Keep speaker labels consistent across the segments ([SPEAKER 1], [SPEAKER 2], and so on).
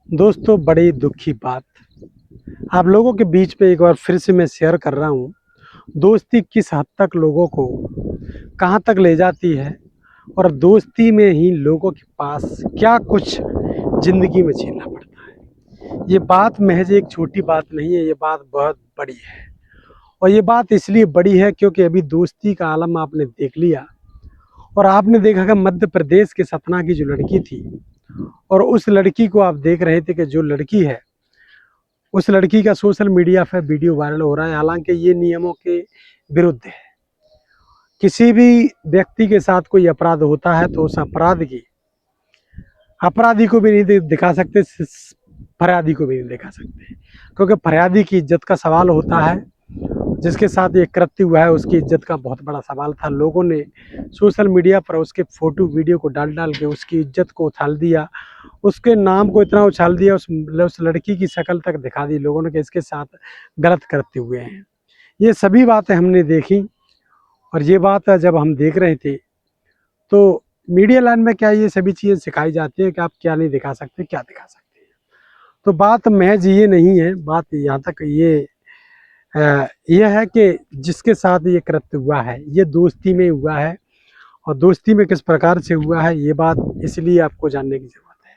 [SPEAKER 1] दोस्तों, बड़ी दुख की बात आप लोगों के बीच में एक बार फिर से मैं शेयर कर रहा हूँ। दोस्ती किस हद तक लोगों को कहाँ तक ले जाती है और दोस्ती में ही लोगों के पास क्या कुछ ज़िंदगी में झेलना पड़ता है। ये बात महज़ एक छोटी बात नहीं है, ये बात बहुत बड़ी है। और ये बात इसलिए बड़ी है क्योंकि अभी दोस्ती का आलम आपने देख लिया और आपने देखा कि मध्य प्रदेश के सतना की जो लड़की थी और उस लड़की को आप देख रहे थे कि जो लड़की है उस लड़की का सोशल मीडिया पर वीडियो वायरल हो रहा है। हालांकि ये नियमों के विरुद्ध है। किसी भी व्यक्ति के साथ कोई अपराध होता है तो उस अपराधी को भी नहीं दिखा सकते, फरियादी को भी नहीं दिखा सकते, क्योंकि फरियादी की इज्जत का सवाल होता है। जिसके साथ ये कृत्य हुआ है उसकी इज्जत का बहुत बड़ा सवाल था। लोगों ने सोशल मीडिया पर उसके फोटो वीडियो को डाल डाल के उसकी इज्जत को उछाल दिया, उसके नाम को इतना उछाल दिया, उस लड़की की शक्ल तक दिखा दी लोगों ने कि इसके साथ गलत करते हुए हैं। ये सभी बातें हमने देखी और ये बात जब हम देख रहे थे तो मीडिया लाइन में क्या ये सभी चीज़ें सिखाई जाती हैं कि आप क्या नहीं दिखा सकते, क्या दिखा सकते हैं। तो बात महज ये नहीं है, बात यहाँ तक यह है कि जिसके साथ ये कृत्य हुआ है ये दोस्ती में हुआ है और दोस्ती में किस प्रकार से हुआ है ये बात इसलिए आपको जानने की ज़रूरत है,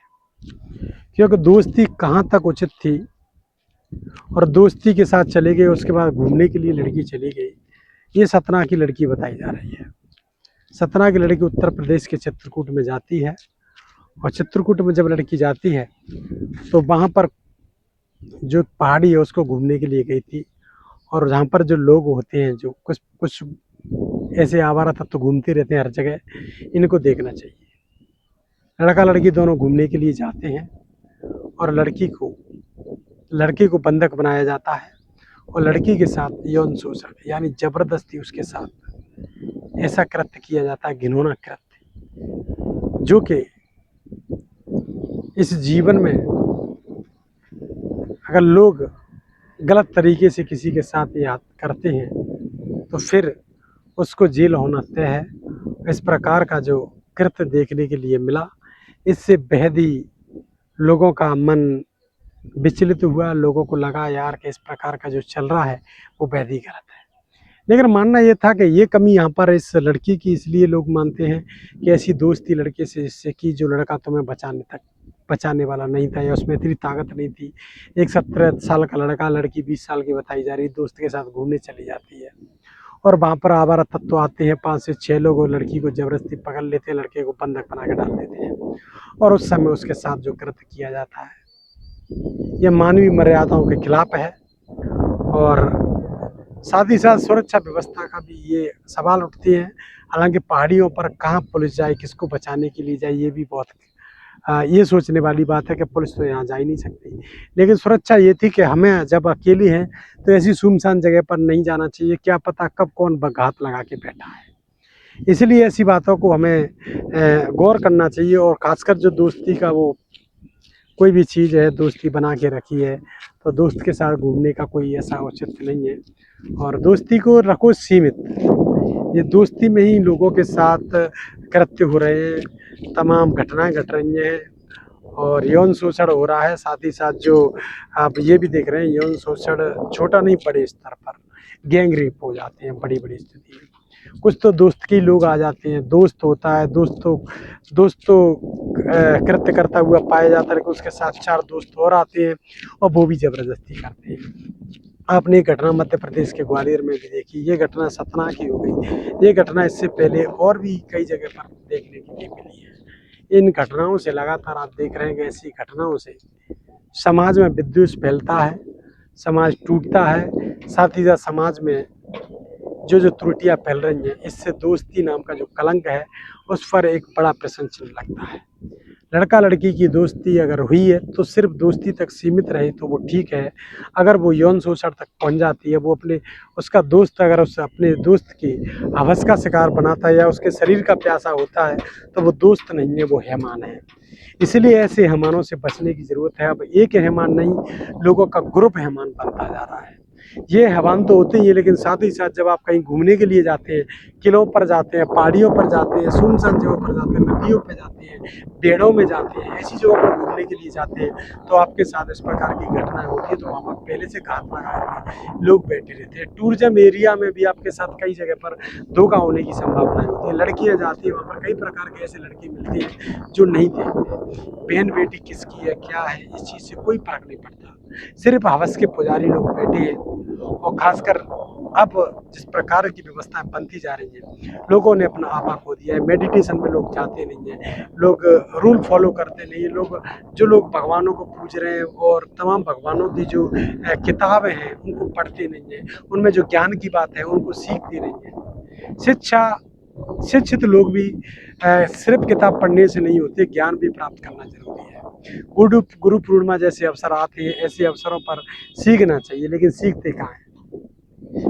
[SPEAKER 1] क्योंकि दोस्ती कहाँ तक उचित थी और दोस्ती के साथ चले गए, उसके बाद घूमने के लिए लड़की चली गई। ये सतना की लड़की बताई जा रही है। सतना की लड़की उत्तर प्रदेश के चित्रकूट में जाती है और चित्रकूट में जब लड़की जाती है तो वहाँ पर जो पहाड़ी है उसको घूमने के लिए गई थी और जहाँ पर जो लोग होते हैं, जो कुछ कुछ ऐसे आवारा तत्व घूमते रहते हैं हर जगह, इनको देखना चाहिए। लड़का लड़की दोनों घूमने के लिए जाते हैं और लड़की को बंधक बनाया जाता है और लड़की के साथ यौन शोषण यानी ज़बरदस्ती उसके साथ ऐसा कृत्य किया जाता है, घिनौना कृत्य, जो कि इस जीवन में अगर लोग गलत तरीके से किसी के साथ याद करते हैं तो फिर उसको जेल होना तय है। इस प्रकार का जो कृत्य देखने के लिए मिला, इससे बेहद ही लोगों का मन विचलित हुआ। लोगों को लगा यार कि इस प्रकार का जो चल रहा है वो बेहद ही गलत है। लेकिन मानना ये था कि ये कमी यहाँ पर इस लड़की की इसलिए लोग मानते हैं कि ऐसी दोस्ती लड़के से जिससे कि जो लड़का तुम्हें बचाने वाला नहीं था या उसमें इतनी ताकत नहीं थी। एक 17 साल का लड़का, लड़की 20 साल की बताई जा रही, दोस्त के साथ घूमने चली जाती है और वहाँ पर आवारा तत्व आते हैं, 5 से 6 लोग, और लड़की को ज़बरदस्ती पकड़ लेते हैं, लड़के को बंधक बना के डाल देते हैं और उस समय उसके साथ जो कृत्य किया जाता है ये मानवीय मर्यादाओं के खिलाफ है। और साथ ही साथ सुरक्षा व्यवस्था का भी ये सवाल उठते हैं। हालांकि पहाड़ियों पर कहाँ पुलिस जाए, किसको बचाने के लिए जाए, ये भी बहुत ये सोचने वाली बात है कि पुलिस तो यहाँ जा ही नहीं सकती। लेकिन सुरक्षा ये थी कि हमें जब अकेली हैं तो ऐसी सुनसान जगह पर नहीं जाना चाहिए, क्या पता कब कौन घात लगा के बैठा है। इसलिए ऐसी बातों को हमें गौर करना चाहिए। और ख़ासकर जो दोस्ती का वो कोई भी चीज़ है, दोस्ती बना के रखी है तो दोस्त के साथ घूमने का कोई ऐसा औचित्य नहीं है। और दोस्ती को रखो सीमित। ये दोस्ती में ही लोगों के साथ कृत्य हो रहे हैं, तमाम घटनाएं घट रही हैं और यौन शोषण हो रहा है। साथ ही साथ जो आप ये भी देख रहे हैं, यौन शोषण छोटा नहीं बड़े स्तर पर गैंग रेप हो जाते हैं बड़ी बड़ी स्थिति में। कुछ तो दोस्त के लोग आ जाते हैं, दोस्त होता है, दोस्तों कृत्य करता हुआ पाया जाता है, लेकिन उसके साथ 4 दोस्त और आते हैं और वो भी ज़बरदस्ती करते हैं। आपने ये घटना मध्य प्रदेश के ग्वालियर में भी देखी, ये घटना सतना की हो गई, ये घटना इससे पहले और भी कई जगह पर देखने के लिए मिली है। इन घटनाओं से लगातार आप देख रहे हैं कि ऐसी घटनाओं से समाज में विद्वेष फैलता है, समाज टूटता है। साथ ही साथ समाज में जो त्रुटियां फैल रही हैं, इससे दोस्ती नाम का जो कलंक है उस पर एक बड़ा प्रश्न चिन्ह लगता है। लड़का लड़की की दोस्ती अगर हुई है तो सिर्फ दोस्ती तक सीमित रहे तो वो ठीक है। अगर वो यौन शोषण तक पहुंच जाती है, वो उसका दोस्त अगर उस अपने दोस्त की हवस का शिकार बनाता है या उसके शरीर का प्यासा होता है तो वो दोस्त नहीं है, वो हैमान है। इसलिए ऐसे हैमानों से बचने की ज़रूरत है। अब एक हैमान नहीं, लोगों का ग्रुप हैमान बनता जा रहा है। ये हैवान तो होते ही है, लेकिन साथ ही साथ जब आप कहीं घूमने के लिए जाते हैं, किलों पर जाते हैं, पहाड़ियों पर जाते हैं, सुनसान जगहों पर जाते हैं, नदियों पे जाते हैं, बेड़ों में जाते हैं, ऐसी जगहों पर घूमने के लिए जाते हैं तो आपके साथ इस प्रकार की घटनाएं होती है। तो वहाँ पर पहले से घात लगाए हुए लोग बैठे रहते हैं। टूरिज्म एरिया में भी आपके साथ कई जगह पर धोखा होने की संभावनाएं होती है। लड़कियां जाती हैं वहाँ पर, कई प्रकार के ऐसे लड़के मिलते हैं जो नहीं देखते बहन बेटी किसकी है क्या है, इस चीज़ से कोई फर्क नहीं पड़ता। सिर्फ हवस के पुजारी लोग बैठे हैं। और खासकर अब जिस प्रकार की व्यवस्थाएं बनती जा रही हैं, लोगों ने अपना आपा खो दिया है। मेडिटेशन में लोग जाते नहीं हैं, लोग रूल फॉलो करते नहीं हैं, लोग भगवानों को पूज रहे हैं और तमाम भगवानों की जो किताबें हैं उनको पढ़ते नहीं हैं, उनमें जो ज्ञान की बात है उनको सीखते नहीं हैं। शिक्षित लोग भी सिर्फ किताब पढ़ने से नहीं होते, ज्ञान भी प्राप्त करना जरूरी है। गुरु पूर्णिमा जैसे अवसर आते हैं, ऐसे अवसरों पर सीखना चाहिए, लेकिन सीखते कहाँ हैं?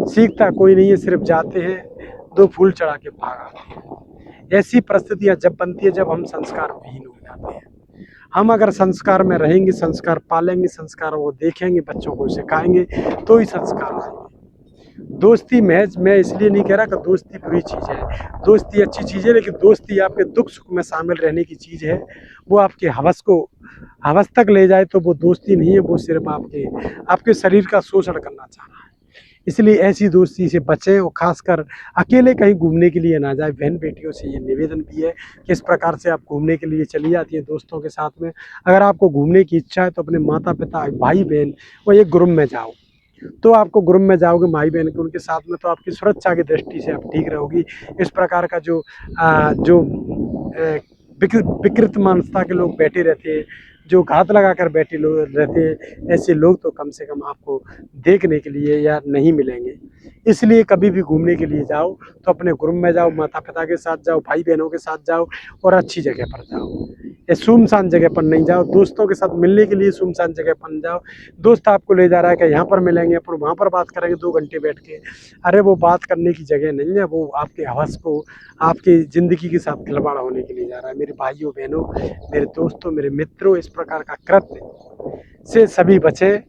[SPEAKER 1] सीखता कोई नहीं है, सिर्फ जाते हैं, 2 फूल चढ़ा के भाग आते हैं। ऐसी परिस्थितियां जब बनती है जब हम संस्कार विहीन हो जाते हैं। हम अगर संस्कार में रहेंगे, संस्कार पालेंगे, संस्कार वो देखेंगे, बच्चों को सिखाएंगे तो ही संस्कार आएंगे। दोस्ती महज मैं इसलिए नहीं कह रहा कि दोस्ती बुरी चीज़ है, दोस्ती अच्छी चीज़ है, लेकिन दोस्ती आपके दुख सुख में शामिल रहने की चीज़ है। वो आपके हवस तक ले जाए तो वो दोस्ती नहीं है, वो सिर्फ आपके शरीर का शोषण करना चाह रहा है। इसलिए ऐसी दोस्ती से बचें और खासकर अकेले कहीं घूमने के लिए ना जाए। बहन बेटियों से ये निवेदन भी है कि इस प्रकार से आप घूमने के लिए चली जाती हैं दोस्तों के साथ में। अगर आपको घूमने की इच्छा है तो अपने माता पिता, भाई बहन और एक ग्रुप में जाओ। तो आपको ग्रुप में जाओगे भाई बहन के, उनके साथ में, तो आपकी सुरक्षा की दृष्टि से आप ठीक रहोगी। इस प्रकार का जो विकृत मानसता के लोग बैठे रहते हैं, जो घात लगाकर बैठे लोग रहते हैं, ऐसे लोग तो कम से कम आपको देखने के लिए या नहीं मिलेंगे। इसलिए कभी भी घूमने के लिए जाओ तो अपने ग्रुप में जाओ, माता पिता के साथ जाओ, भाई बहनों के साथ जाओ और अच्छी जगह पर जाओ। ये सुनसान जगह पर नहीं जाओ। दोस्तों के साथ मिलने के लिए सुनसान जगह पर न जाओ। दोस्त आपको ले जा रहा है कि यहाँ पर मिलेंगे, अपन वहाँ पर बात करेंगे 2 घंटे बैठ के। अरे वो बात करने की जगह नहीं है, वो आपके हवस को, आपकी ज़िंदगी के साथ खिलवाड़ होने के लिए जा रहा है। मेरे भाइयों बहनों, मेरे दोस्तों, मेरे मित्रों, इस प्रकार का कृत्य से सभी बचें।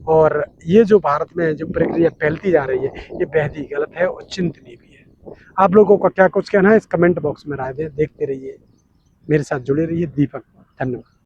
[SPEAKER 1] और ये जो भारत में जो प्रक्रिया फैलती जा रही है, ये बेहद ही गलत है और चिंतनीय भी है। आप लोगों का क्या कुछ कहना है इस कमेंट बॉक्स में राय दें। देखते रहिए, मेरे साथ जुड़े रहिए। दीपक, धन्यवाद।